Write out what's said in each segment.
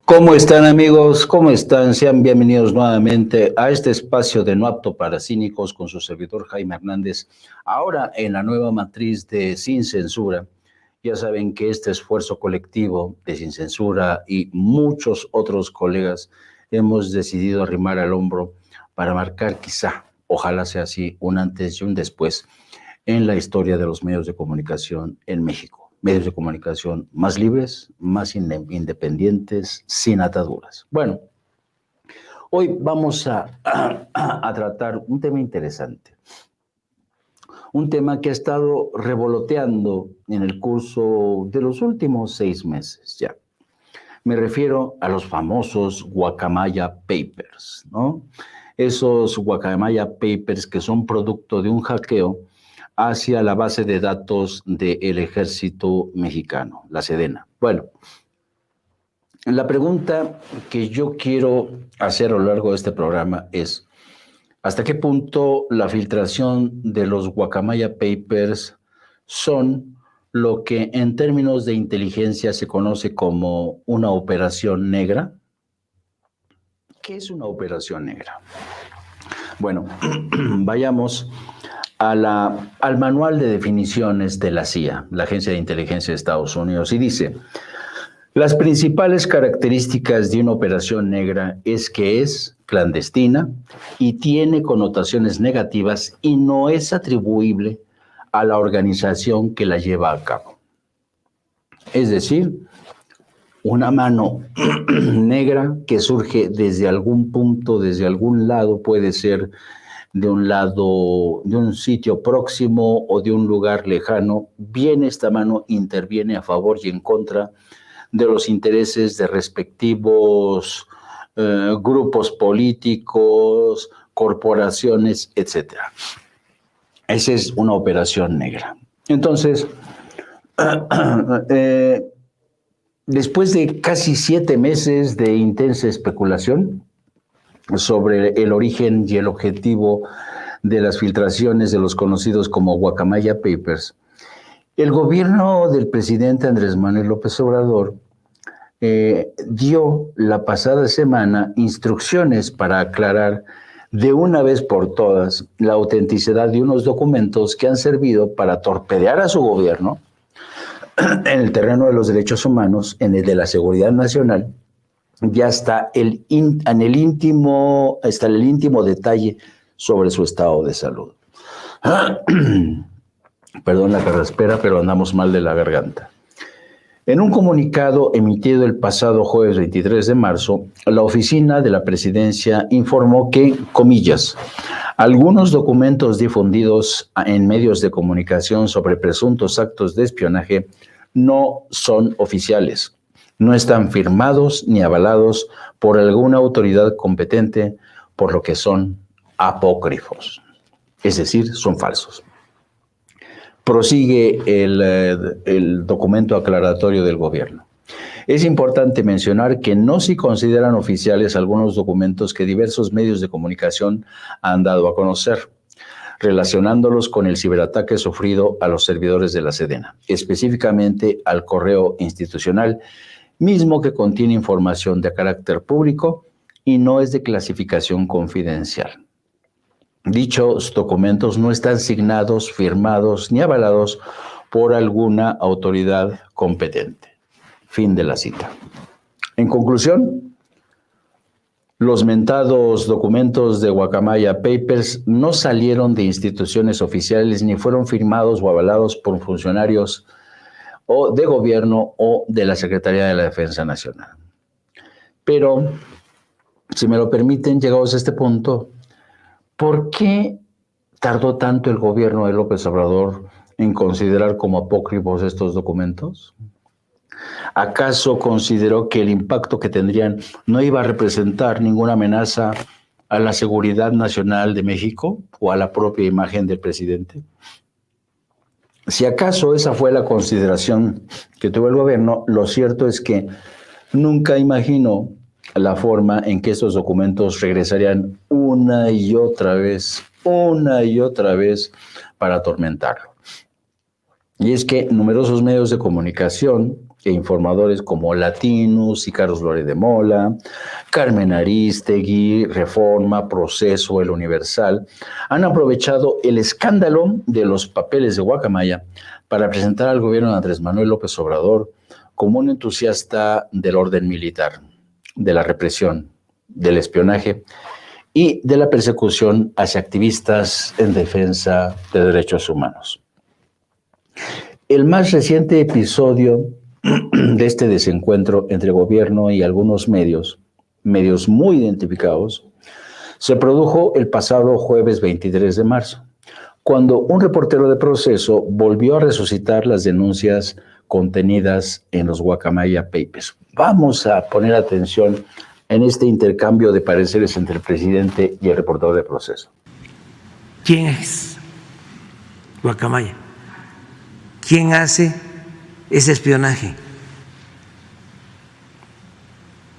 ¿Cómo están, amigos? ¿Cómo están? Sean bienvenidos nuevamente a este espacio de No Apto para Cínicos con su servidor Jaime Hernández. Ahora en la nueva matriz de Sin Censura. Ya saben que este esfuerzo colectivo de Sin Censura y muchos otros colegas hemos decidido arrimar al hombro para marcar quizá, ojalá sea así, un antes y un después en la historia de los medios de comunicación en México. Medios de comunicación más libres, más independientes, sin ataduras. Bueno, hoy vamos a tratar un tema interesante. Un tema que ha estado revoloteando en el curso de los últimos 6 meses ya. Me refiero a los famosos Guacamaya Papers, ¿no? Esos Guacamaya Papers que son producto de un hackeo hacia la base de datos del Ejército Mexicano, la Sedena. Bueno, la pregunta que yo quiero hacer a lo largo de este programa es, ¿hasta qué punto la filtración de los Guacamaya Papers son lo que en términos de inteligencia se conoce como una operación negra? ¿Qué es una operación negra? Bueno, vayamos al manual de definiciones de la CIA, la Agencia de Inteligencia de Estados Unidos, y dice, las principales características de una operación negra es que es clandestina y tiene connotaciones negativas y no es atribuible a la organización que la lleva a cabo. Es decir, una mano negra que surge desde algún punto, desde algún lado, puede ser de un lado, de un sitio próximo o de un lugar lejano, viene esta mano, interviene a favor y en contra de los intereses de respectivos grupos políticos, corporaciones, etc. Esa es una operación negra. Entonces, después de casi 7 meses de intensa especulación sobre el origen y el objetivo de las filtraciones de los conocidos como Guacamaya Papers, el gobierno del presidente Andrés Manuel López Obrador dio la pasada semana instrucciones para aclarar de una vez por todas la autenticidad de unos documentos que han servido para torpedear a su gobierno en el terreno de los derechos humanos, en el de la seguridad nacional, ya está el íntimo detalle sobre su estado de salud. Perdón la carraspera, pero andamos mal de la garganta. En un comunicado emitido el pasado jueves 23 de marzo, la oficina de la presidencia informó que, comillas, algunos documentos difundidos en medios de comunicación sobre presuntos actos de espionaje no son oficiales. No están firmados ni avalados por alguna autoridad competente, por lo que son apócrifos, es decir, son falsos. Prosigue el documento aclaratorio del gobierno. Es importante mencionar que no se consideran oficiales algunos documentos que diversos medios de comunicación han dado a conocer, relacionándolos con el ciberataque sufrido a los servidores de la Sedena, específicamente al correo institucional, mismo que contiene información de carácter público y no es de clasificación confidencial. Dichos documentos no están signados, firmados ni avalados por alguna autoridad competente. Fin de la cita. En conclusión, los mentados documentos de Guacamaya Papers no salieron de instituciones oficiales ni fueron firmados o avalados por funcionarios o de gobierno o de la Secretaría de la Defensa Nacional. Pero, si me lo permiten, llegados a este punto, ¿por qué tardó tanto el gobierno de López Obrador en considerar como apócrifos estos documentos? ¿Acaso consideró que el impacto que tendrían no iba a representar ninguna amenaza a la seguridad nacional de México o a la propia imagen del presidente? Si acaso esa fue la consideración que tuvo el gobierno, lo cierto es que nunca imaginó la forma en que estos documentos regresarían una y otra vez para atormentarlo. Y es que numerosos medios de comunicación e informadores como Latinus y Carlos Lore de Mola, Carmen Aristegui, Reforma, Proceso, El Universal, han aprovechado el escándalo de los papeles de Guacamaya para presentar al gobierno de Andrés Manuel López Obrador como un entusiasta del orden militar, de la represión, del espionaje y de la persecución hacia activistas en defensa de derechos humanos. El más reciente episodio de este desencuentro entre gobierno y algunos medios muy identificados, se produjo el pasado jueves 23 de marzo, cuando un reportero de Proceso volvió a resucitar las denuncias contenidas en los Guacamaya Papers. Vamos a poner atención en este intercambio de pareceres entre el presidente y el reportero de Proceso. ¿Quién es Guacamaya? ¿Quién hace ese espionaje?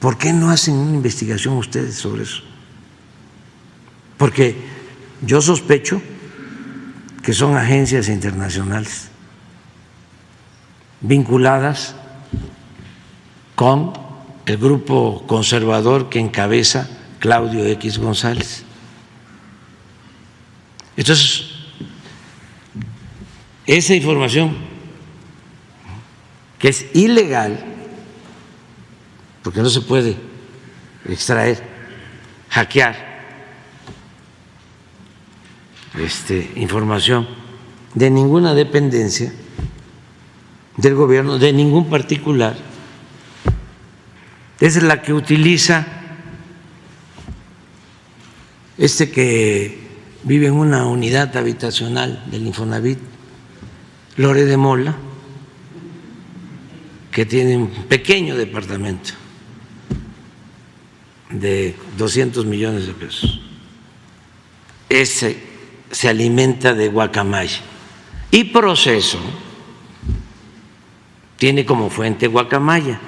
¿Por qué no hacen una investigación ustedes sobre eso? Porque yo sospecho que son agencias internacionales vinculadas con el grupo conservador que encabeza Claudio X González. Entonces, esa información que es ilegal, porque no se puede extraer, hackear información de ninguna dependencia del gobierno, de ningún particular, es la que utiliza que vive en una unidad habitacional del Infonavit, Lore de Mola, que tiene un pequeño departamento de 200 millones de pesos. Ese se alimenta de Guacamaya. Y Proceso tiene como fuente Guacamaya.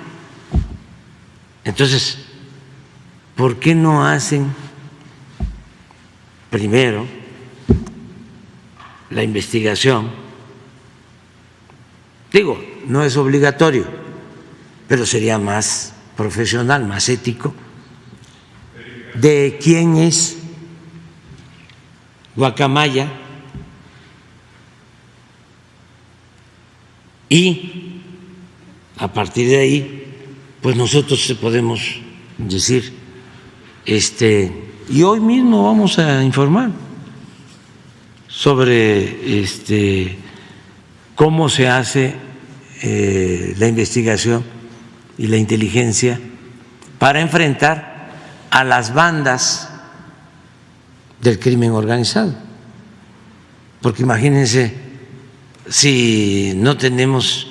Entonces, ¿por qué no hacen primero la investigación? Digo, no es obligatorio, pero sería más profesional, más ético, de quién es Guacamaya y a partir de ahí, pues nosotros podemos decir, y hoy mismo vamos a informar sobre cómo se hace la investigación y la inteligencia para enfrentar a las bandas del crimen organizado. Porque imagínense, si no tenemos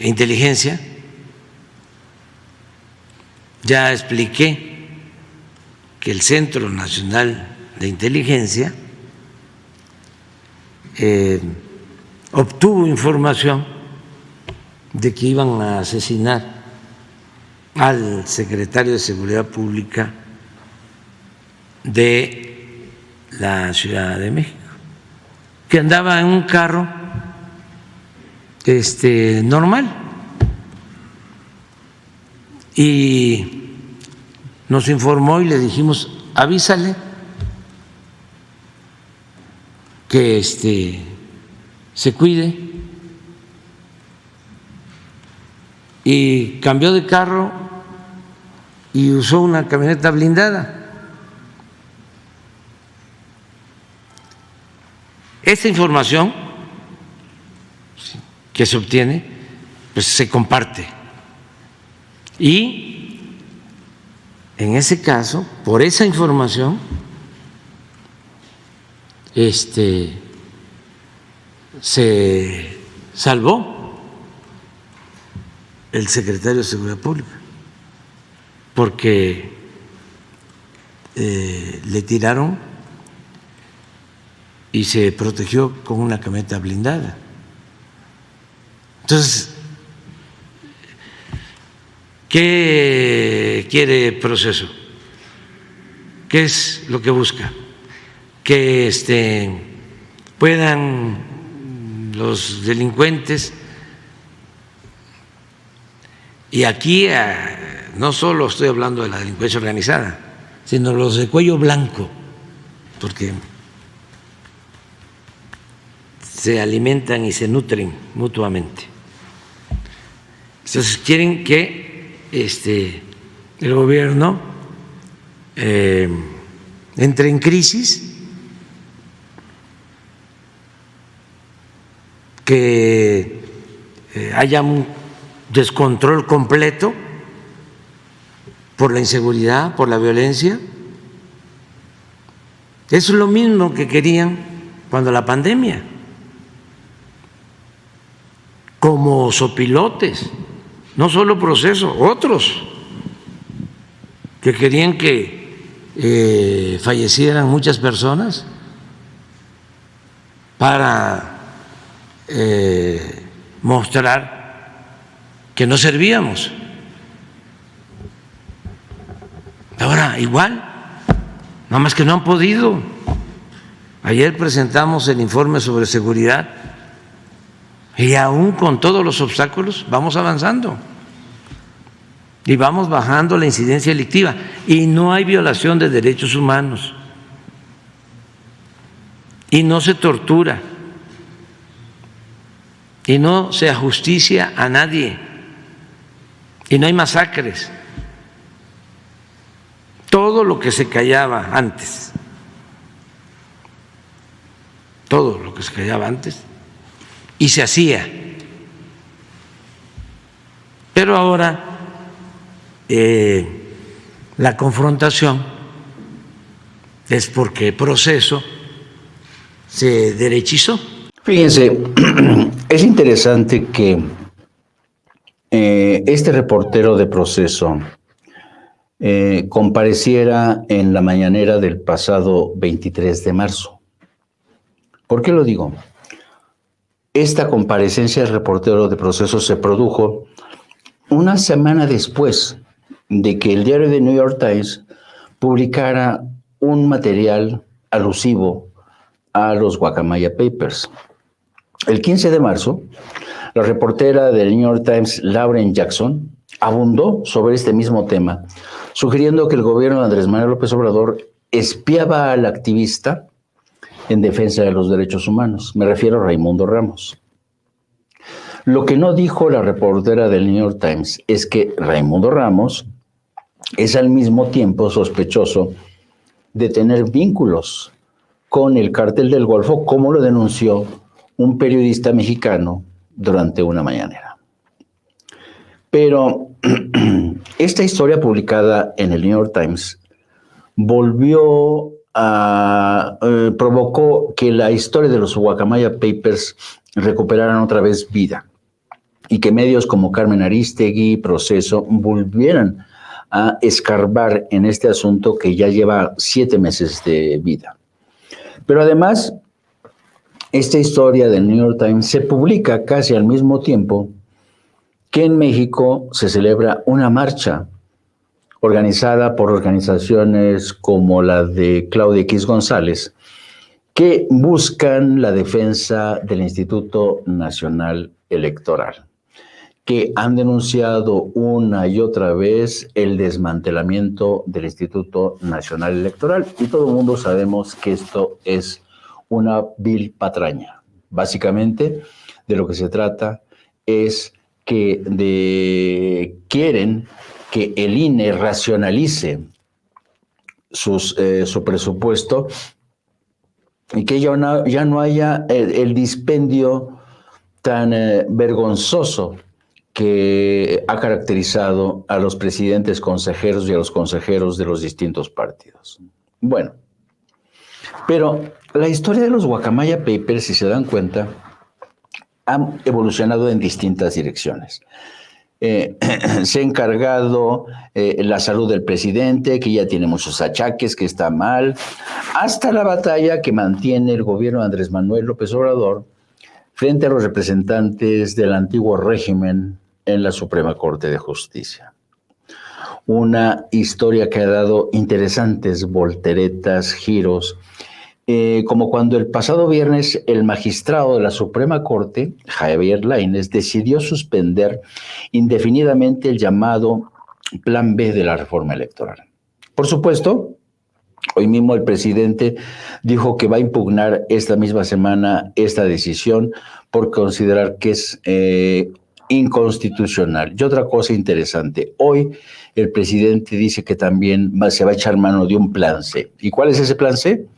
inteligencia, ya expliqué que el Centro Nacional de Inteligencia obtuvo información de que iban a asesinar al secretario de Seguridad Pública de la Ciudad de México, que andaba en un carro normal, y nos informó y le dijimos, avísale que se cuide, y cambió de carro y usó una camioneta blindada. Esta información que se obtiene, pues se comparte, y en ese caso, por esa información, se salvó el secretario de Seguridad Pública, porque le tiraron y se protegió con una camioneta blindada. Entonces, ¿qué quiere Proceso? ¿Qué es lo que busca? Que puedan los delincuentes, y aquí no solo estoy hablando de la delincuencia organizada, sino los de cuello blanco, porque se alimentan y se nutren mutuamente. Entonces quieren que el gobierno entre en crisis, que haya un descontrol completo por la inseguridad, por la violencia. Eso es lo mismo que querían cuando la pandemia, como sopilotes, no solo Proceso, otros que querían que fallecieran muchas personas para mostrar que no servíamos. Ahora igual, nada más que no han podido. Ayer presentamos el informe sobre seguridad y aún con todos los obstáculos vamos avanzando y vamos bajando la incidencia delictiva y no hay violación de derechos humanos y no se tortura y no se ajusticia a nadie y no hay masacres. Todo lo que se callaba antes, todo lo que se callaba antes y se hacía. Pero ahora la confrontación es porque Proceso se derechizó. Fíjense, es interesante que este reportero de Proceso compareciera en la mañanera del pasado 23 de marzo. ¿Por qué lo digo? Esta comparecencia del reportero de Proceso se produjo una semana después de que el diario The New York Times publicara un material alusivo a los Guacamaya Papers. El 15 de marzo, la reportera del New York Times, Lauren Jackson, abundó sobre este mismo tema, sugiriendo que el gobierno de Andrés Manuel López Obrador espiaba al activista en defensa de los derechos humanos. Me refiero a Raimundo Ramos. Lo que no dijo la reportera del New York Times es que Raimundo Ramos es al mismo tiempo sospechoso de tener vínculos con el Cártel del Golfo, como lo denunció un periodista mexicano durante una mañanera. Pero esta historia publicada en el New York Times provocó que la historia de los Guacamaya Papers recuperaran otra vez vida y que medios como Carmen Aristegui, Proceso, volvieran a escarbar en este asunto que ya lleva 7 meses de vida. Pero además, esta historia del New York Times se publica casi al mismo tiempo que en México se celebra una marcha organizada por organizaciones como la de Claudia X González, que buscan la defensa del Instituto Nacional Electoral, que han denunciado una y otra vez el desmantelamiento del Instituto Nacional Electoral. Y todo el mundo sabemos que esto es una vil patraña. Básicamente, de lo que se trata es que quieren que el INE racionalice su presupuesto y que ya no haya el dispendio tan vergonzoso que ha caracterizado a los presidentes consejeros y a los consejeros de los distintos partidos. Bueno, pero la historia de los Guacamaya Papers, si se dan cuenta, han evolucionado en distintas direcciones. Se ha encargado la salud del presidente, que ya tiene muchos achaques, que está mal, hasta la batalla que mantiene el gobierno de Andrés Manuel López Obrador frente a los representantes del antiguo régimen en la Suprema Corte de Justicia. Una historia que ha dado interesantes volteretas, giros, como cuando el pasado viernes el magistrado de la Suprema Corte, Javier Lainez, decidió suspender indefinidamente el llamado Plan B de la reforma electoral. Por supuesto, hoy mismo el presidente dijo que va a impugnar esta misma semana esta decisión por considerar que es inconstitucional. Y otra cosa interesante, hoy el presidente dice que también se va a echar mano de un plan C. ¿Y cuál es ese plan C?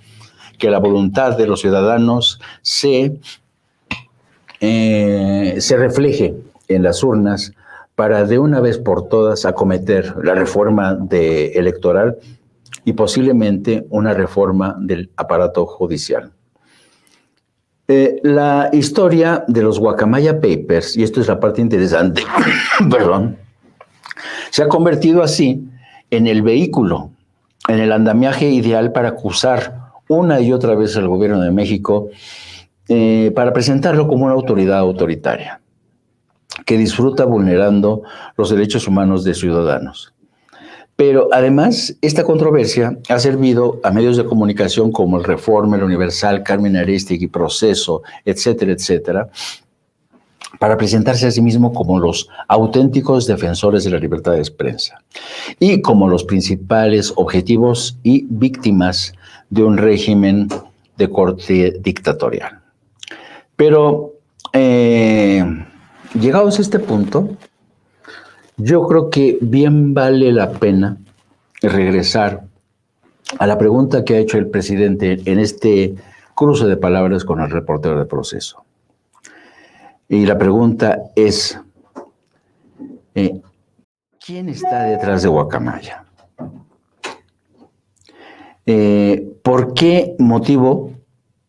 Que la voluntad de los ciudadanos se refleje en las urnas para de una vez por todas acometer la reforma electoral y posiblemente una reforma del aparato judicial. La historia de los Guacamaya Papers, y esto es la parte interesante, perdón, se ha convertido así en el vehículo, en el andamiaje ideal para acusar una y otra vez al gobierno de México para presentarlo como una autoridad autoritaria que disfruta vulnerando los derechos humanos de ciudadanos. Pero además, esta controversia ha servido a medios de comunicación como el Reforma, el Universal, Carmen Aristegui, Proceso, etcétera, etcétera, para presentarse a sí mismo como los auténticos defensores de la libertad de prensa y como los principales objetivos y víctimas de un régimen de corte dictatorial. Pero llegados a este punto, yo creo que bien vale la pena regresar a la pregunta que ha hecho el presidente en este cruce de palabras con el reportero de Proceso. Y la pregunta es, ¿quién está detrás de Guacamaya? ¿Por qué motivo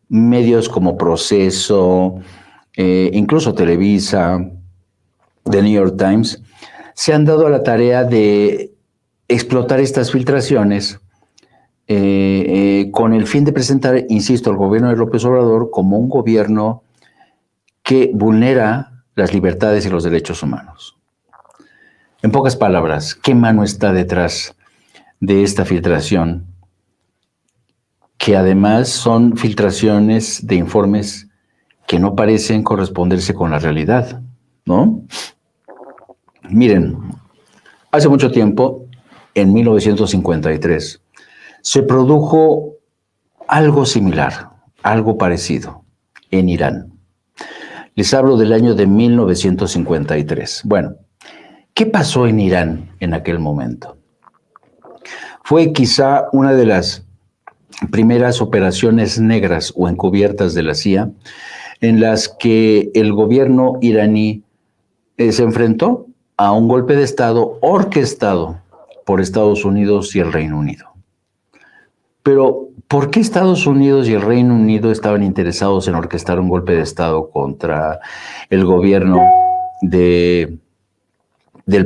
medios como Proceso, incluso Televisa, The New York Times, se han dado a la tarea de explotar estas filtraciones con el fin de presentar, insisto, al gobierno de López Obrador como un gobierno que vulnera las libertades y los derechos humanos? En pocas palabras, ¿qué mano está detrás de esta filtración? Que además son filtraciones de informes que no parecen corresponderse con la realidad, ¿no? Miren, hace mucho tiempo, en 1953, se produjo algo similar, algo parecido, en Irán. Les hablo del año de 1953. Bueno, ¿qué pasó en Irán en aquel momento? Fue quizá una de las primeras operaciones negras o encubiertas de la CIA en las que el gobierno iraní se enfrentó a un golpe de Estado orquestado por Estados Unidos y el Reino Unido. Pero, ¿por qué Estados Unidos y el Reino Unido estaban interesados en orquestar un golpe de Estado contra el gobierno del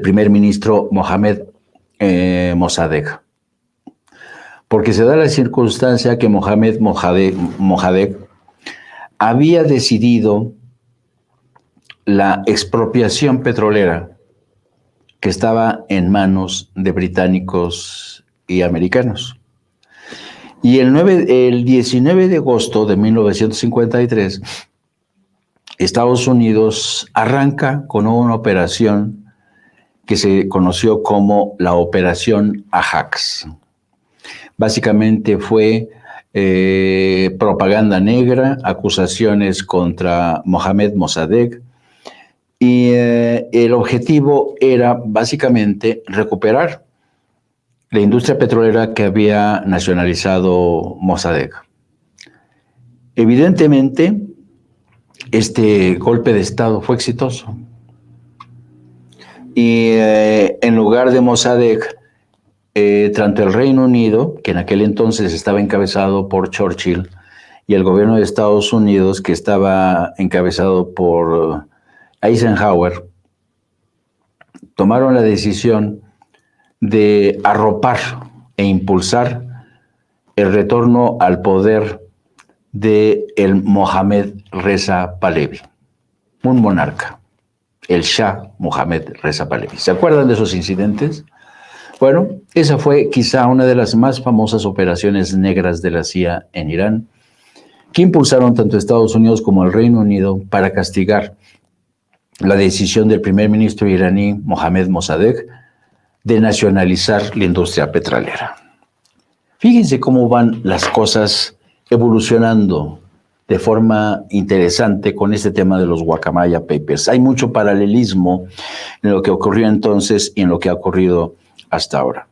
primer ministro Mohammad Mossadegh? Porque se da la circunstancia que Mohammad Mossadegh había decidido la expropiación petrolera que estaba en manos de británicos y americanos. Y el 19 de agosto de 1953, Estados Unidos arranca con una operación que se conoció como la Operación Ajax. Básicamente fue propaganda negra, acusaciones contra Mohammad Mossadegh, y el objetivo era básicamente recuperar la industria petrolera que había nacionalizado Mossadegh. Evidentemente, este golpe de Estado fue exitoso. Y en lugar de Mossadegh, tanto el Reino Unido, que en aquel entonces estaba encabezado por Churchill, y el gobierno de Estados Unidos, que estaba encabezado por Eisenhower, tomaron la decisión de arropar e impulsar el retorno al poder de el Mohammad Reza Pahlavi, un monarca, el Shah Mohammad Reza Pahlavi. ¿Se acuerdan de esos incidentes? Bueno, esa fue quizá una de las más famosas operaciones negras de la CIA en Irán, que impulsaron tanto Estados Unidos como el Reino Unido para castigar la decisión del primer ministro iraní Mohammad Mossadegh de nacionalizar la industria petrolera. Fíjense cómo van las cosas evolucionando de forma interesante con este tema de los Guacamaya Papers. Hay mucho paralelismo en lo que ocurrió entonces y en lo que ha ocurrido hasta ahora.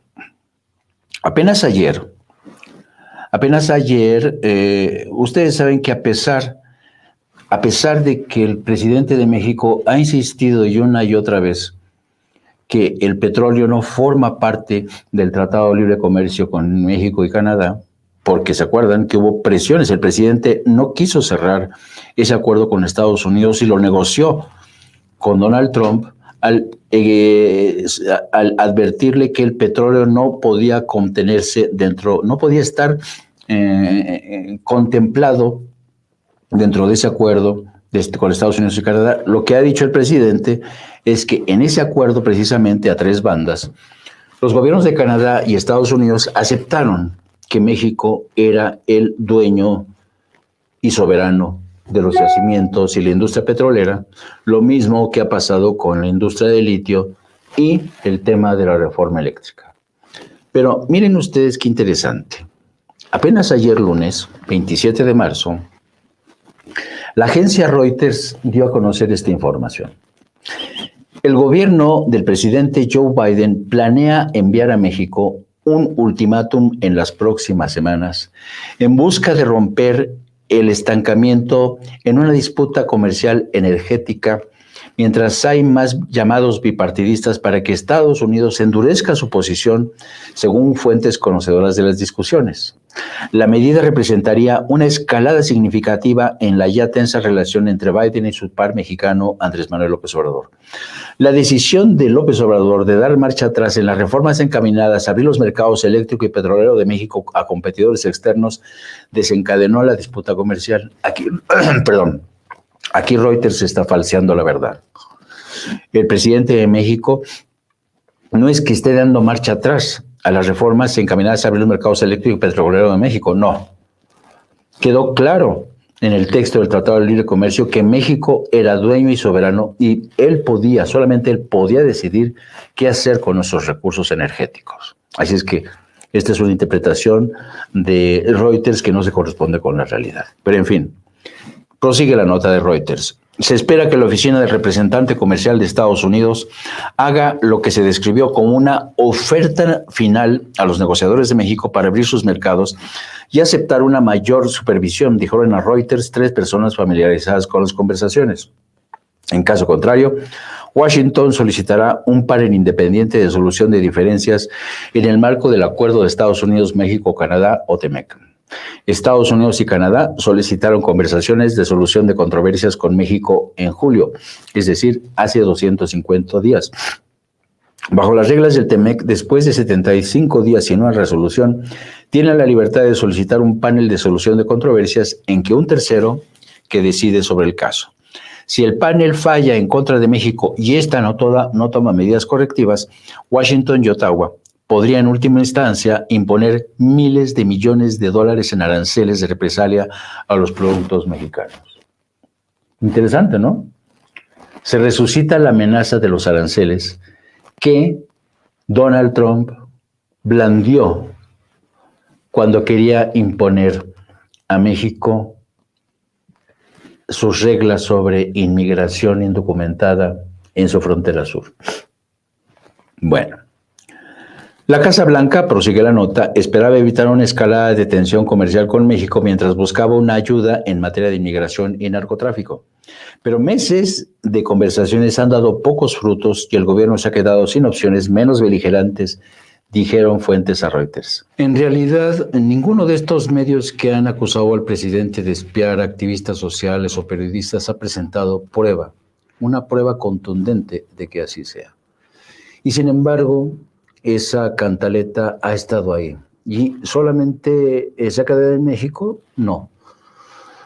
Apenas ayer, ustedes saben que a pesar de que el presidente de México ha insistido una y otra vez que el petróleo no forma parte del Tratado de Libre Comercio con México y Canadá, porque se acuerdan que hubo presiones, el presidente no quiso cerrar ese acuerdo con Estados Unidos y lo negoció con Donald Trump al advertirle que el petróleo no podía contenerse dentro, no podía estar contemplado dentro de ese acuerdo con Estados Unidos y Canadá. Lo que ha dicho el presidente es que en ese acuerdo, precisamente a tres bandas, los gobiernos de Canadá y Estados Unidos aceptaron que México era el dueño y soberano de los yacimientos y la industria petrolera, lo mismo que ha pasado con la industria del litio y el tema de la reforma eléctrica. Pero miren ustedes qué interesante. Apenas ayer lunes, 27 de marzo, la agencia Reuters dio a conocer esta información. El gobierno del presidente Joe Biden planea enviar a México un ultimátum en las próximas semanas en busca de romper el estancamiento en una disputa comercial energética, mientras hay más llamados bipartidistas para que Estados Unidos endurezca su posición, según fuentes conocedoras de las discusiones. La medida representaría una escalada significativa en la ya tensa relación entre Biden y su par mexicano Andrés Manuel López Obrador. La decisión de López Obrador de dar marcha atrás en las reformas encaminadas a abrir los mercados eléctrico y petrolero de México a competidores externos desencadenó la disputa comercial. Aquí Reuters está falseando la verdad. El presidente de México no es que esté dando marcha atrás a las reformas encaminadas a abrir los mercados eléctrico y petrolero de México, no. Quedó claro en el texto del Tratado de Libre Comercio que México era dueño y soberano y solamente él podía decidir qué hacer con nuestros recursos energéticos. Así es que esta es una interpretación de Reuters que no se corresponde con la realidad. Pero en fin, prosigue la nota de Reuters. Se espera que la Oficina del Representante Comercial de Estados Unidos haga lo que se describió como una oferta final a los negociadores de México para abrir sus mercados y aceptar una mayor supervisión, dijeron a Reuters 3 personas familiarizadas con las conversaciones. En caso contrario, Washington solicitará un panel independiente de solución de diferencias en el marco del Acuerdo de Estados Unidos-México-Canadá o TEMEC. Estados Unidos y Canadá solicitaron conversaciones de solución de controversias con México en julio, es decir, hace 250 días. Bajo las reglas del TEMEC, después de 75 días sin una resolución, tienen la libertad de solicitar un panel de solución de controversias en que un tercero que decide sobre el caso. Si el panel falla en contra de México y esta no toma medidas correctivas, Washington y Ottawa podría en última instancia imponer miles de millones de dólares en aranceles de represalia a los productos mexicanos. Interesante, ¿no? Se resucita la amenaza de los aranceles que Donald Trump blandió cuando quería imponer a México sus reglas sobre inmigración indocumentada en su frontera sur. Bueno. La Casa Blanca, prosigue la nota, esperaba evitar una escalada de tensión comercial con México mientras buscaba una ayuda en materia de inmigración y narcotráfico. Pero meses de conversaciones han dado pocos frutos y el gobierno se ha quedado sin opciones menos beligerantes dijeron fuentes a Reuters. En realidad, ninguno de estos medios que han acusado al presidente de espiar a activistas sociales o periodistas ha presentado una prueba contundente de que así sea. Y sin embargo, esa cantaleta ha estado ahí. ¿Y solamente se ha quedado en México? No.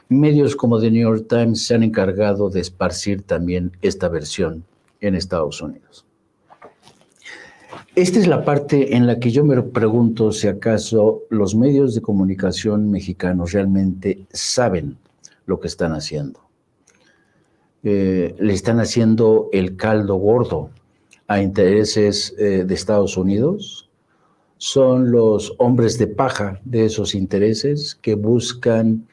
Medios como The New York Times se han encargado de esparcir también esta versión en Estados Unidos. Esta es la parte en la que yo me pregunto si acaso los medios de comunicación mexicanos realmente saben lo que están haciendo. Le están haciendo el caldo gordo a intereses de Estados Unidos. Son los hombres de paja de esos intereses que buscan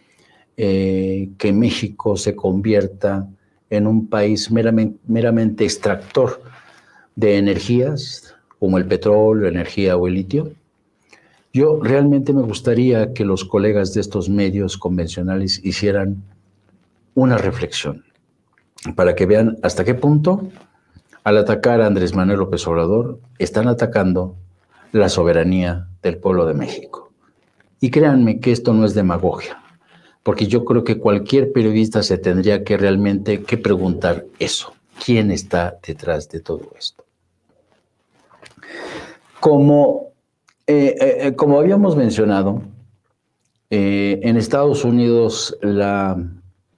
que México se convierta en un país meramente extractor de energías, como el petróleo, energía o el litio. Yo realmente me gustaría que los colegas de estos medios convencionales hicieran una reflexión para que vean hasta qué punto, al atacar a Andrés Manuel López Obrador, están atacando la soberanía del pueblo de México. Y créanme que esto no es demagogia, porque yo creo que cualquier periodista se tendría que realmente que preguntar eso. ¿Quién está detrás de todo esto? Como habíamos mencionado, en Estados Unidos la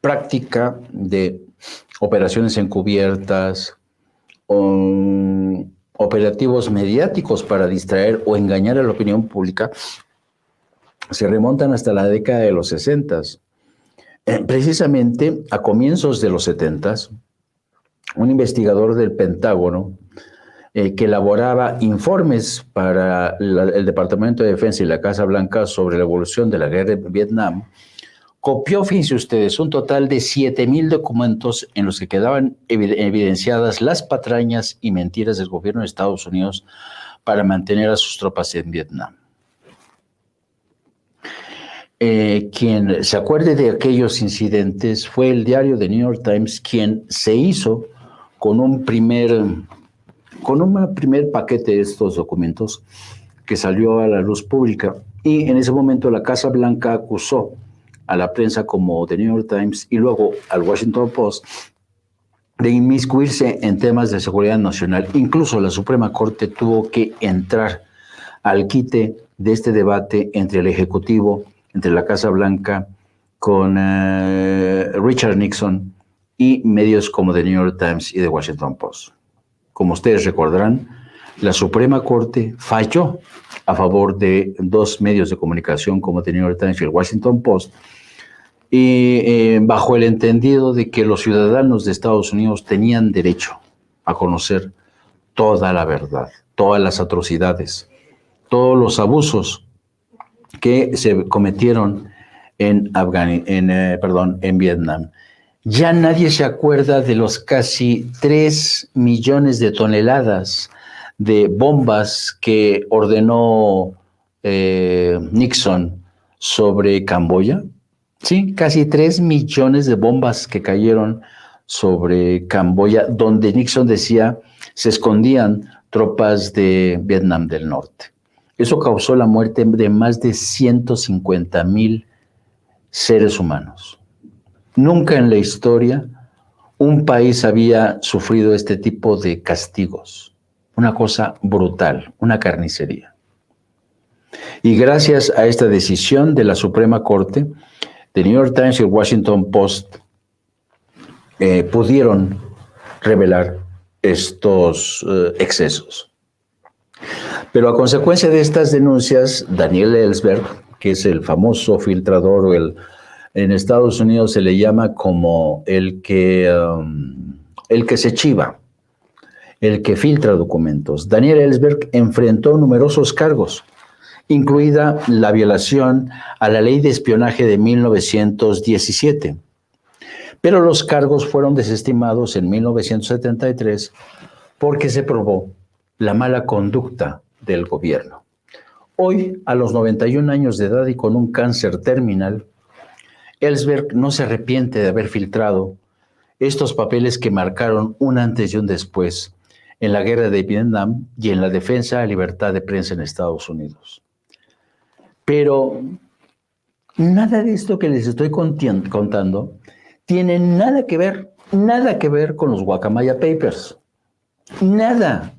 práctica de operaciones encubiertas, operativos mediáticos para distraer o engañar a la opinión pública se remontan hasta la década de los 60. Precisamente a comienzos de los 70, un investigador del Pentágono que elaboraba informes para el Departamento de Defensa y la Casa Blanca sobre la evolución de la guerra de Vietnam, copió, fíjense ustedes, un total de 7,000 documentos en los que quedaban evidenciadas las patrañas y mentiras del gobierno de Estados Unidos para mantener a sus tropas en Vietnam. Quien se acuerde de aquellos incidentes fue el diario The New York Times, quien se hizo con un primer paquete de estos documentos que salió a la luz pública, y en ese momento la Casa Blanca acusó a la prensa como The New York Times y luego al Washington Post de inmiscuirse en temas de seguridad nacional. Incluso la Suprema Corte tuvo que entrar al quite de este debate entre el Ejecutivo, entre la Casa Blanca, con Richard Nixon y medios como The New York Times y The Washington Post. Como ustedes recordarán, la Suprema Corte falló a favor de dos medios de comunicación como The New York Times y el Washington Post, y bajo el entendido de que los ciudadanos de Estados Unidos tenían derecho a conocer toda la verdad, todas las atrocidades, todos los abusos que se cometieron en Vietnam. Ya nadie se acuerda de los casi 3 millones de toneladas de bombas que ordenó Nixon sobre Camboya. Sí, casi 3 millones de bombas que cayeron sobre Camboya, donde Nixon decía se escondían tropas de Vietnam del Norte. Eso causó la muerte de más de 150,000 seres humanos. Nunca en la historia un país había sufrido este tipo de castigos. Una cosa brutal, una carnicería. Y gracias a esta decisión de la Suprema Corte, The New York Times y el Washington Post pudieron revelar estos excesos. Pero a consecuencia de estas denuncias, Daniel Ellsberg, que es el famoso filtrador, o en Estados Unidos se le llama como el que se chiva, el que filtra documentos. Daniel Ellsberg enfrentó numerosos cargos, incluida la violación a la ley de espionaje de 1917. Pero los cargos fueron desestimados en 1973 porque se probó la mala conducta del gobierno. Hoy, a los 91 años de edad y con un cáncer terminal, Ellsberg no se arrepiente de haber filtrado estos papeles que marcaron un antes y un después en la guerra de Vietnam y en la defensa de la libertad de prensa en Estados Unidos. Pero nada de esto que les estoy contando tiene nada que ver con los Guacamaya Papers. Nada.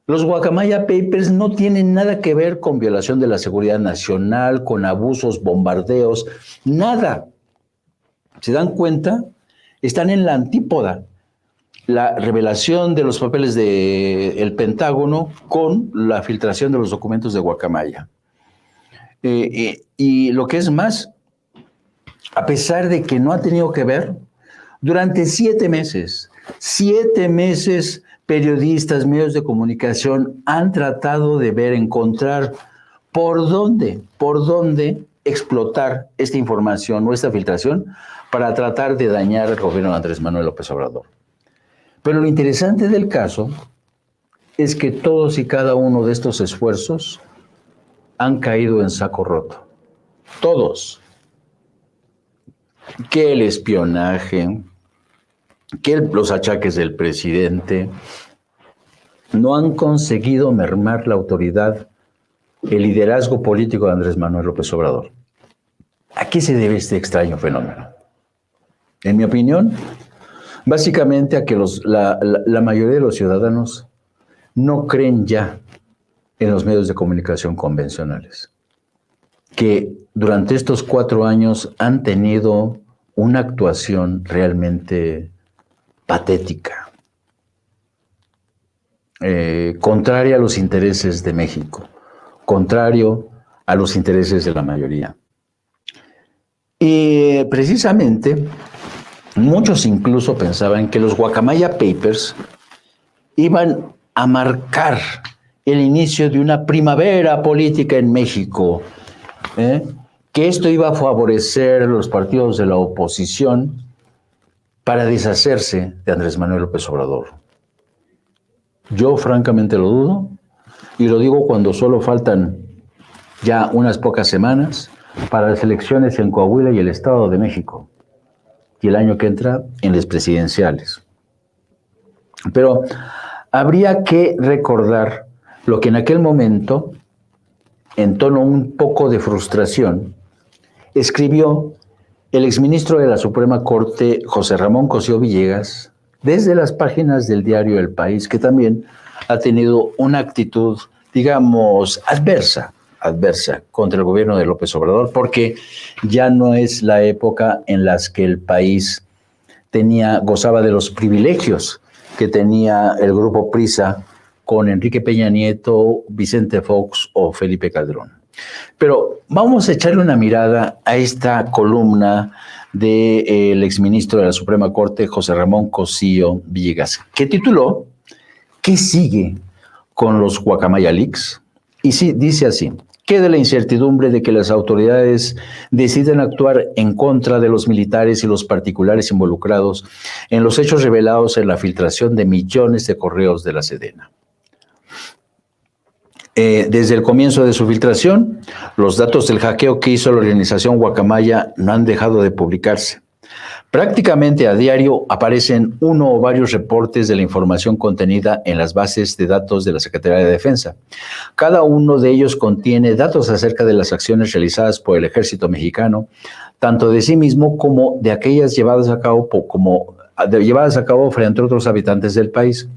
Los Guacamaya Papers no tienen nada que ver con violación de la seguridad nacional, con abusos, bombardeos, nada. ¿Se dan cuenta? Están en la antípoda. La revelación de los papeles del Pentágono con la filtración de los documentos de Guacamaya. Y lo que es más, a pesar de que no ha tenido que ver, durante 7 meses, periodistas, medios de comunicación han tratado de encontrar por dónde explotar esta información o esta filtración para tratar de dañar al gobierno de Andrés Manuel López Obrador. Pero lo interesante del caso es que todos y cada uno de estos esfuerzos han caído en saco roto. Todos. Que el espionaje, que los achaques del presidente no han conseguido mermar la autoridad, el liderazgo político de Andrés Manuel López Obrador. ¿A qué se debe este extraño fenómeno? En mi opinión, básicamente a que la mayoría de los ciudadanos no creen ya en los medios de comunicación convencionales, que durante estos 4 años han tenido una actuación realmente patética, contraria a los intereses de México, contrario a los intereses de la mayoría. Y precisamente, muchos incluso pensaban que los Guacamaya Papers iban a marcar el inicio de una primavera política en México, que esto iba a favorecer a los partidos de la oposición para deshacerse de Andrés Manuel López Obrador. Yo francamente lo dudo, y lo digo cuando solo faltan ya unas pocas semanas para las elecciones en Coahuila y el Estado de México, y el año que entra en las presidenciales. Pero habría que recordar lo que en aquel momento, en tono un poco de frustración, escribió el exministro de la Suprema Corte, José Ramón Cosío Villegas, desde las páginas del diario El País, que también ha tenido una actitud, digamos, adversa contra el gobierno de López Obrador, porque ya no es la época en las que el país gozaba de los privilegios que tenía el grupo PRISA con Enrique Peña Nieto, Vicente Fox o Felipe Calderón. Pero vamos a echarle una mirada a esta columna del exministro de la Suprema Corte, José Ramón Cosío Villegas, que tituló ¿Qué sigue con los Guacamaya Leaks? Y sí, dice así: queda la incertidumbre de que las autoridades decidan actuar en contra de los militares y los particulares involucrados en los hechos revelados en la filtración de millones de correos de la Sedena. Desde el comienzo de su filtración, los datos del hackeo que hizo la organización Guacamaya no han dejado de publicarse. Prácticamente a diario aparecen uno o varios reportes de la información contenida en las bases de datos de la Secretaría de Defensa. Cada uno de ellos contiene datos acerca de las acciones realizadas por el Ejército Mexicano, tanto de sí mismo como de aquellas llevadas a cabo frente a otros habitantes del país.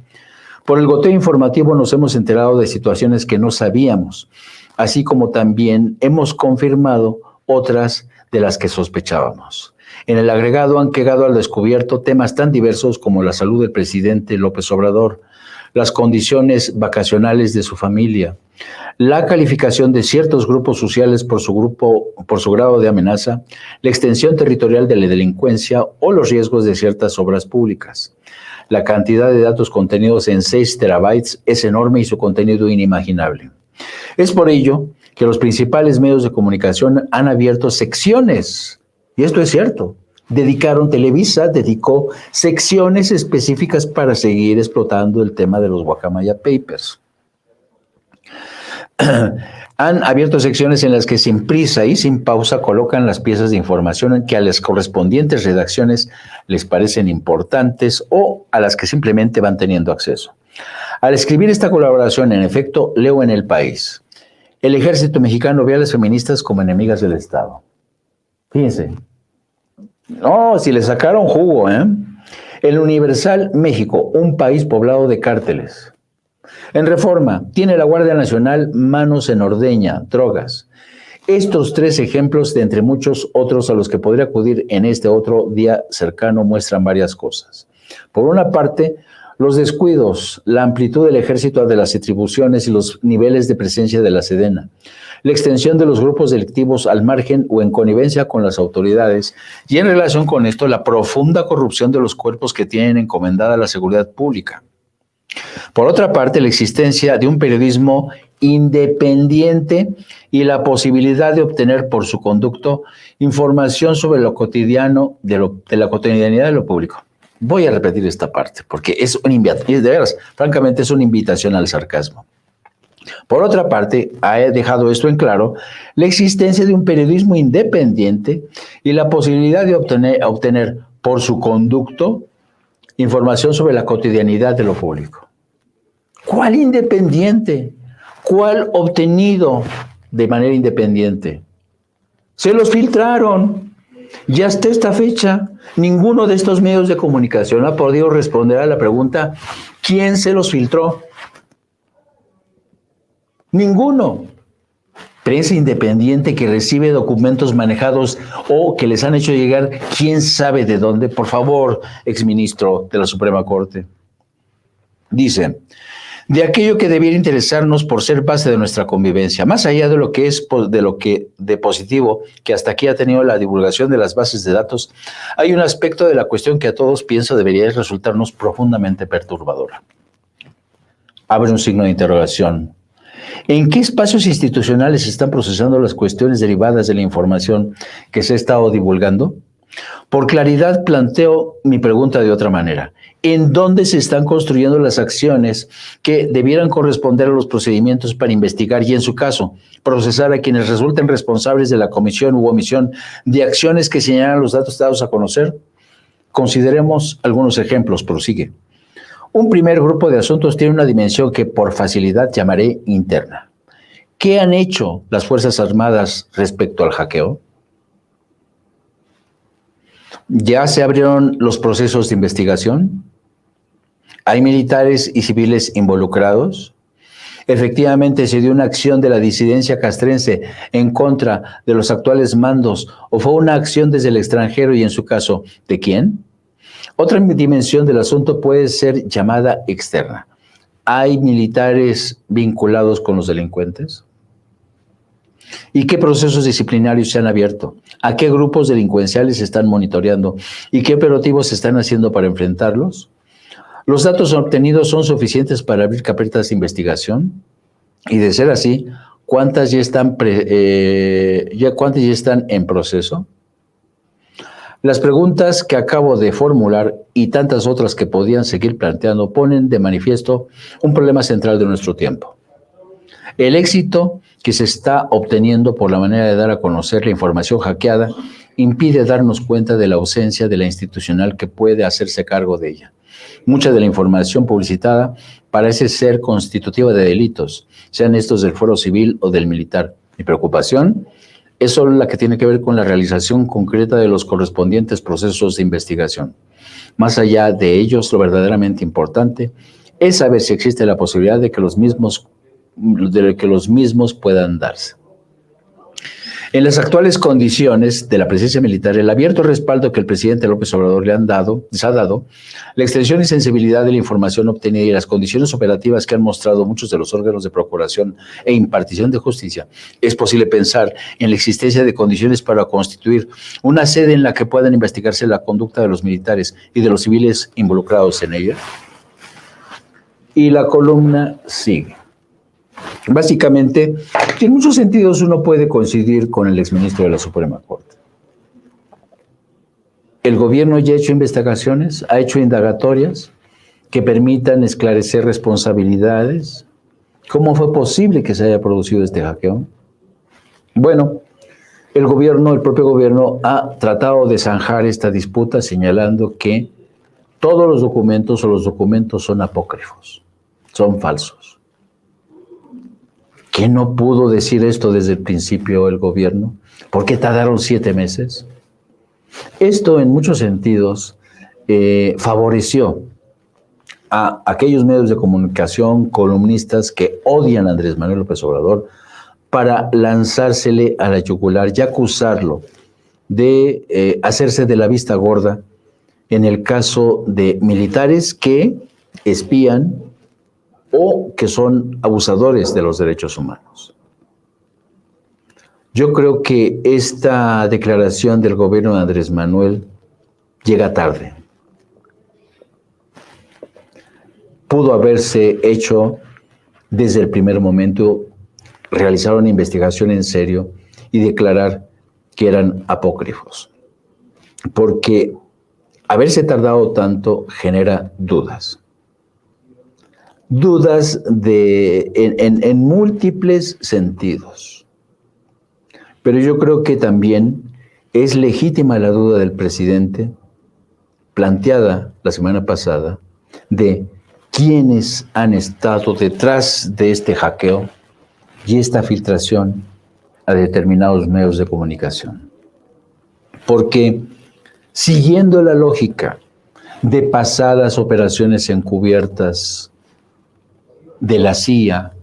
Por el goteo informativo nos hemos enterado de situaciones que no sabíamos, así como también hemos confirmado otras de las que sospechábamos. En el agregado han quedado al descubierto temas tan diversos como la salud del presidente López Obrador, las condiciones vacacionales de su familia, la calificación de ciertos grupos sociales por su grado de amenaza, la extensión territorial de la delincuencia o los riesgos de ciertas obras públicas. La cantidad de datos contenidos en 6 terabytes es enorme y su contenido inimaginable. Es por ello que los principales medios de comunicación han abierto secciones, y esto es cierto. Televisa dedicó secciones específicas para seguir explotando el tema de los Guacamaya Papers. Han abierto secciones en las que sin prisa y sin pausa colocan las piezas de información que a las correspondientes redacciones les parecen importantes o a las que simplemente van teniendo acceso. Al escribir esta colaboración, en efecto, leo en El País: el ejército mexicano ve a las feministas como enemigas del Estado. Fíjense. No, si le sacaron jugo, ¿eh? El Universal, México, un país poblado de cárteles. En Reforma, tiene la Guardia Nacional manos en ordeña, drogas. Estos 3 ejemplos, de entre muchos otros a los que podría acudir en este otro día cercano, muestran varias cosas. Por una parte, los descuidos, la amplitud del ejército de las atribuciones y los niveles de presencia de la Sedena, la extensión de los grupos delictivos al margen o en connivencia con las autoridades, y en relación con esto, la profunda corrupción de los cuerpos que tienen encomendada la seguridad pública. Por otra parte, la existencia de un periodismo independiente y la posibilidad de obtener por su conducto información sobre lo cotidiano, de la cotidianidad de lo público. Voy a repetir esta parte, porque es una invitación, de veras, francamente es una invitación al sarcasmo. Por otra parte, ha dejado esto en claro la existencia de un periodismo independiente y la posibilidad de obtener por su conducto información sobre la cotidianidad de lo público. ¿Cuál independiente? ¿Cuál obtenido de manera independiente? Se los filtraron. Y hasta esta fecha, ninguno de estos medios de comunicación ha podido responder a la pregunta: ¿quién se los filtró? Ninguno. Prensa independiente que recibe documentos manejados o que les han hecho llegar quién sabe de dónde. Por favor, exministro de la Suprema Corte. Dice: de aquello que debiera interesarnos por ser base de nuestra convivencia, más allá de lo que es de positivo que hasta aquí ha tenido la divulgación de las bases de datos, hay un aspecto de la cuestión que a todos pienso debería resultarnos profundamente perturbadora. Abre un signo de interrogación. ¿En qué espacios institucionales se están procesando las cuestiones derivadas de la información que se ha estado divulgando? Por claridad planteo mi pregunta de otra manera. ¿En dónde se están construyendo las acciones que debieran corresponder a los procedimientos para investigar y, en su caso, procesar a quienes resulten responsables de la comisión u omisión de acciones que señalan los datos dados a conocer? Consideremos algunos ejemplos, prosigue. Un primer grupo de asuntos tiene una dimensión que por facilidad llamaré interna. ¿Qué han hecho las Fuerzas Armadas respecto al hackeo? ¿Ya se abrieron los procesos de investigación? ¿Hay militares y civiles involucrados? ¿Efectivamente se dio una acción de la disidencia castrense en contra de los actuales mandos o fue una acción desde el extranjero y, en su caso, de quién? Otra dimensión del asunto puede ser llamada externa. ¿Hay militares vinculados con los delincuentes? ¿Y qué procesos disciplinarios se han abierto? ¿A qué grupos delincuenciales se están monitoreando? ¿Y qué operativos se están haciendo para enfrentarlos? ¿Los datos obtenidos son suficientes para abrir carpetas de investigación? Y de ser así, ¿cuántas ya están en proceso? Las preguntas que acabo de formular y tantas otras que podían seguir planteando ponen de manifiesto un problema central de nuestro tiempo. El éxito que se está obteniendo por la manera de dar a conocer la información hackeada impide darnos cuenta de la ausencia de la institucional que puede hacerse cargo de ella. Mucha de la información publicitada parece ser constitutiva de delitos, sean estos del fuero civil o del militar. Mi preocupación es solo la que tiene que ver con la realización concreta de los correspondientes procesos de investigación. Más allá de ellos, lo verdaderamente importante es saber si existe la posibilidad de que los mismos puedan darse. En las actuales condiciones de la presencia militar, el abierto respaldo que el presidente López Obrador les ha dado, la extensión y sensibilidad de la información obtenida y las condiciones operativas que han mostrado muchos de los órganos de procuración e impartición de justicia, es posible pensar en la existencia de condiciones para constituir una sede en la que puedan investigarse la conducta de los militares y de los civiles involucrados en ella. Y la columna sigue. Básicamente, en muchos sentidos uno puede coincidir con el exministro de la Suprema Corte. El gobierno ya ha hecho investigaciones, ha hecho indagatorias que permitan esclarecer responsabilidades. ¿Cómo fue posible que se haya producido este hackeo? Bueno, el propio gobierno ha tratado de zanjar esta disputa señalando que todos los documentos son apócrifos. son falsos. ¿Qué no pudo decir esto desde el principio el gobierno? ¿Por qué tardaron 7 meses? Esto en muchos sentidos favoreció a aquellos medios de comunicación, columnistas que odian a Andrés Manuel López Obrador para lanzársele a la yugular y acusarlo de hacerse de la vista gorda en el caso de militares que espían o que son abusadores de los derechos humanos. Yo creo que esta declaración del gobierno de Andrés Manuel llega tarde. Pudo haberse hecho desde el primer momento, realizar una investigación en serio y declarar que eran apócrifos. Porque haberse tardado tanto genera dudas. Dudas en múltiples sentidos. Pero yo creo que también es legítima la duda del presidente, planteada la semana pasada, de quiénes han estado detrás de este hackeo y esta filtración a determinados medios de comunicación. Porque siguiendo la lógica de pasadas operaciones encubiertas de la CIA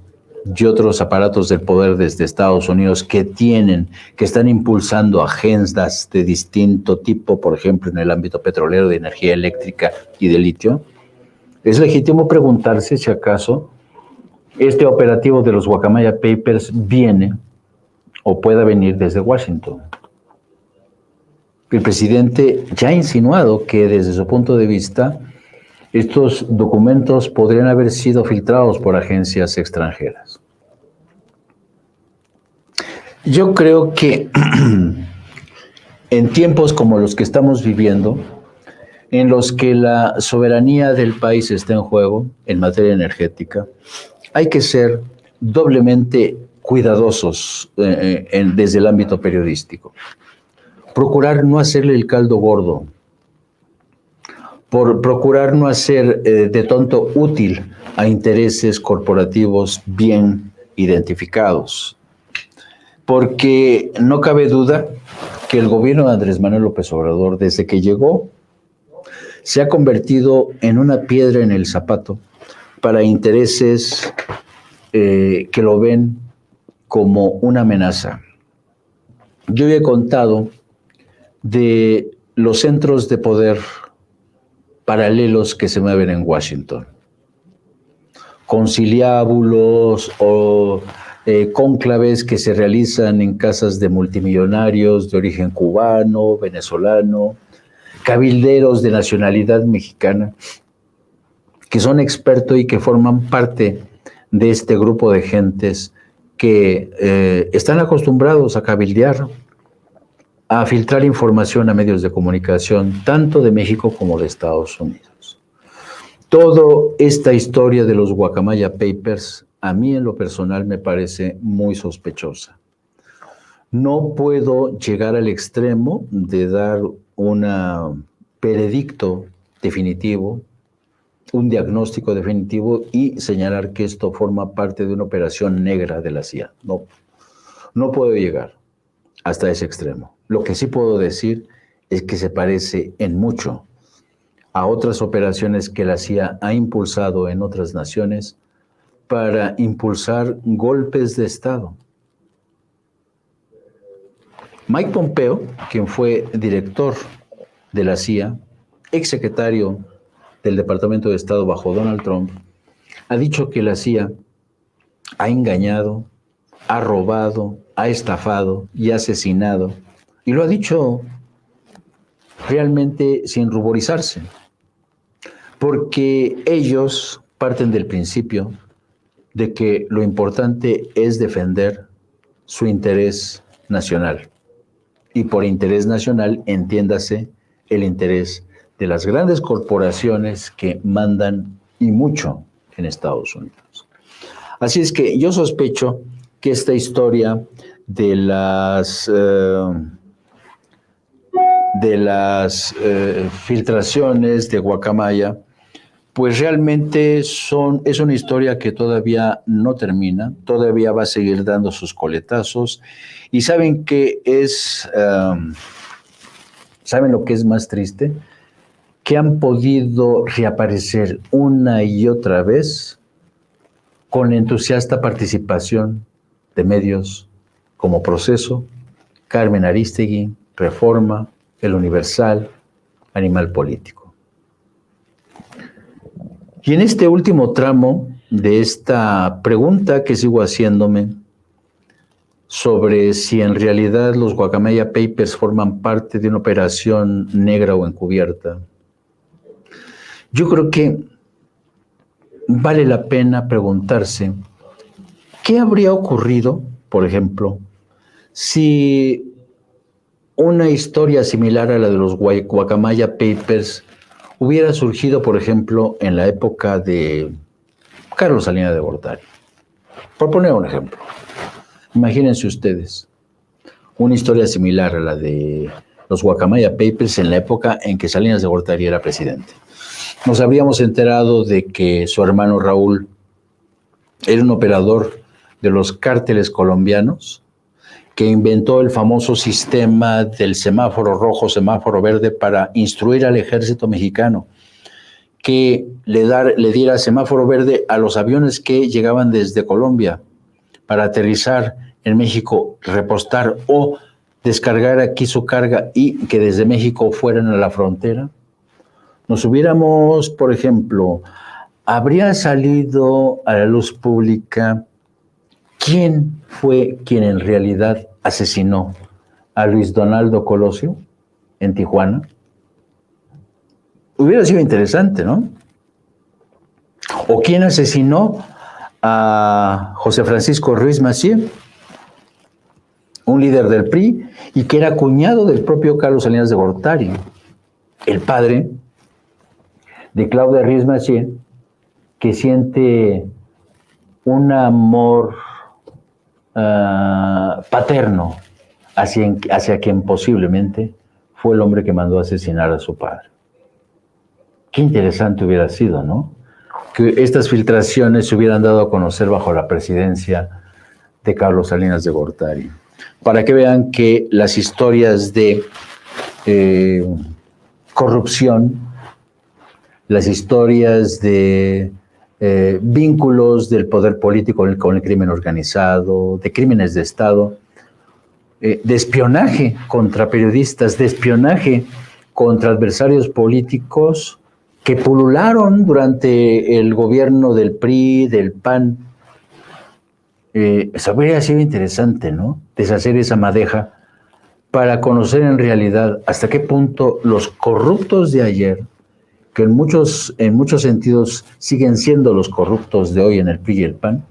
y otros aparatos del poder desde Estados Unidos que están impulsando agendas de distinto tipo, por ejemplo, en el ámbito petrolero, de energía eléctrica y de litio, es legítimo preguntarse si acaso este operativo de los Guacamaya Papers viene o pueda venir desde Washington. El presidente ya ha insinuado que desde su punto de vista estos documentos podrían haber sido filtrados por agencias extranjeras. Yo creo que en tiempos como los que estamos viviendo, en los que la soberanía del país está en juego en materia energética, hay que ser doblemente cuidadosos desde el ámbito periodístico. Procurar no hacerle el caldo gordo, por procurar no hacer de tonto útil a intereses corporativos bien identificados. Porque no cabe duda que el gobierno de Andrés Manuel López Obrador, desde que llegó, se ha convertido en una piedra en el zapato para intereses que lo ven como una amenaza. Yo he contado de los centros de poder paralelos que se mueven en Washington, conciliábulos o cónclaves que se realizan en casas de multimillonarios de origen cubano, venezolano, cabilderos de nacionalidad mexicana, que son expertos y que forman parte de este grupo de gentes que están acostumbrados a cabildear, a filtrar información a medios de comunicación, tanto de México como de Estados Unidos. Toda esta historia de los Guacamaya Papers, a mí en lo personal me parece muy sospechosa. No puedo llegar al extremo de dar un veredicto definitivo, un diagnóstico definitivo y señalar que esto forma parte de una operación negra de la CIA. No puedo llegar hasta ese extremo. Lo que sí puedo decir es que se parece en mucho a otras operaciones que la CIA ha impulsado en otras naciones para impulsar golpes de Estado. Mike Pompeo, quien fue director de la CIA, exsecretario del Departamento de Estado bajo Donald Trump, ha dicho que la CIA ha engañado, ha robado, ha estafado y ha asesinado, y lo ha dicho realmente sin ruborizarse, porque ellos parten del principio de que lo importante es defender su interés nacional. Y por interés nacional, entiéndase el interés de las grandes corporaciones que mandan y mucho en Estados Unidos. Así es que yo sospecho que esta historia de las filtraciones de Guacamaya, pues realmente es una historia que todavía no termina, todavía va a seguir dando sus coletazos. Y saben que ¿saben lo que es más triste? Que han podido reaparecer una y otra vez con entusiasta participación de medios como Proceso, Carmen Aristegui, Reforma, El Universal, Animal Político. Y en este último tramo de esta pregunta que sigo haciéndome sobre si en realidad los Guacamaya Papers forman parte de una operación negra o encubierta, yo creo que vale la pena preguntarse qué habría ocurrido, por ejemplo, si una historia similar a la de los Guacamaya Papers hubiera surgido, por ejemplo, en la época de Carlos Salinas de Gortari. Por poner un ejemplo, imagínense ustedes una historia similar a la de los Guacamaya Papers en la época en que Salinas de Gortari era presidente. Nos habríamos enterado de que su hermano Raúl era un operador de los cárteles colombianos que inventó el famoso sistema del semáforo rojo, semáforo verde para instruir al ejército mexicano, que le diera semáforo verde a los aviones que llegaban desde Colombia para aterrizar en México, repostar o descargar aquí su carga y que desde México fueran a la frontera. Nos hubiéramos, por ejemplo, habría salido a la luz pública quién fue quien en realidad asesinó a Luis Donaldo Colosio en Tijuana. Hubiera sido interesante, ¿no? O quién asesinó a José Francisco Ruiz Massieu, un líder del PRI y que era cuñado del propio Carlos Salinas de Gortari, el padre de Claudia Ruiz Massieu, que siente un amor paterno hacia quien posiblemente fue el hombre que mandó a asesinar a su padre. Qué interesante hubiera sido, ¿no? Que estas filtraciones se hubieran dado a conocer bajo la presidencia de Carlos Salinas de Gortari. Para que vean que las historias de corrupción, las historias de vínculos del poder político con el crimen organizado, de crímenes de Estado, de espionaje contra periodistas, de espionaje contra adversarios políticos que pulularon durante el gobierno del PRI, del PAN. Eso habría sido interesante, ¿no? Deshacer esa madeja para conocer en realidad hasta qué punto los corruptos de ayer, que en muchos sentidos siguen siendo los corruptos de hoy en el PRI y el PAN,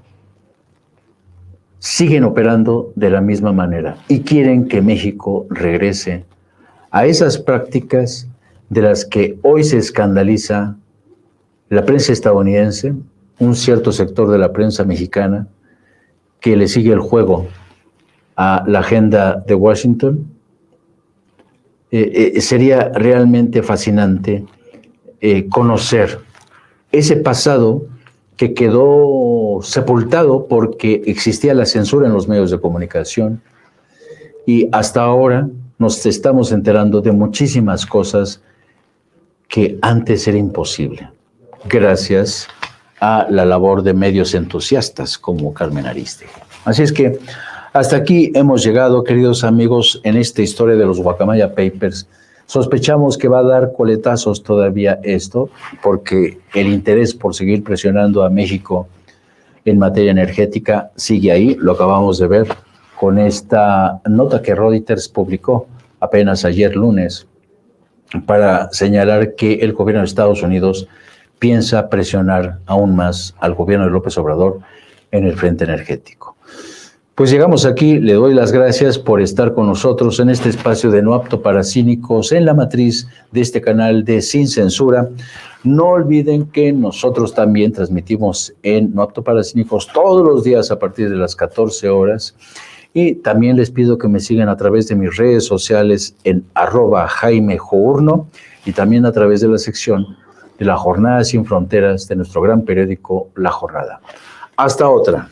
siguen operando de la misma manera y quieren que México regrese a esas prácticas de las que hoy se escandaliza la prensa estadounidense, un cierto sector de la prensa mexicana que le sigue el juego a la agenda de Washington. Sería realmente fascinante conocer ese pasado que quedó sepultado porque existía la censura en los medios de comunicación y hasta ahora nos estamos enterando de muchísimas cosas que antes era imposible, gracias a la labor de medios entusiastas como Carmen Aristegui. Así es que hasta aquí hemos llegado, queridos amigos, en esta historia de los Guacamaya Papers. Sospechamos que va a dar coletazos todavía esto, porque el interés por seguir presionando a México en materia energética sigue ahí. Lo acabamos de ver con esta nota que Reuters publicó apenas ayer lunes para señalar que el gobierno de Estados Unidos piensa presionar aún más al gobierno de López Obrador en el frente energético. Pues llegamos aquí, le doy las gracias por estar con nosotros en este espacio de No Apto para Cínicos, en la matriz de este canal de Sin Censura. No olviden que nosotros también transmitimos en No Apto para Cínicos todos los días a partir de las 14 horas. Y también les pido que me sigan a través de mis redes sociales en @JaimeJourno y también a través de la sección de la Jornada Sin Fronteras de nuestro gran periódico La Jornada. Hasta otra.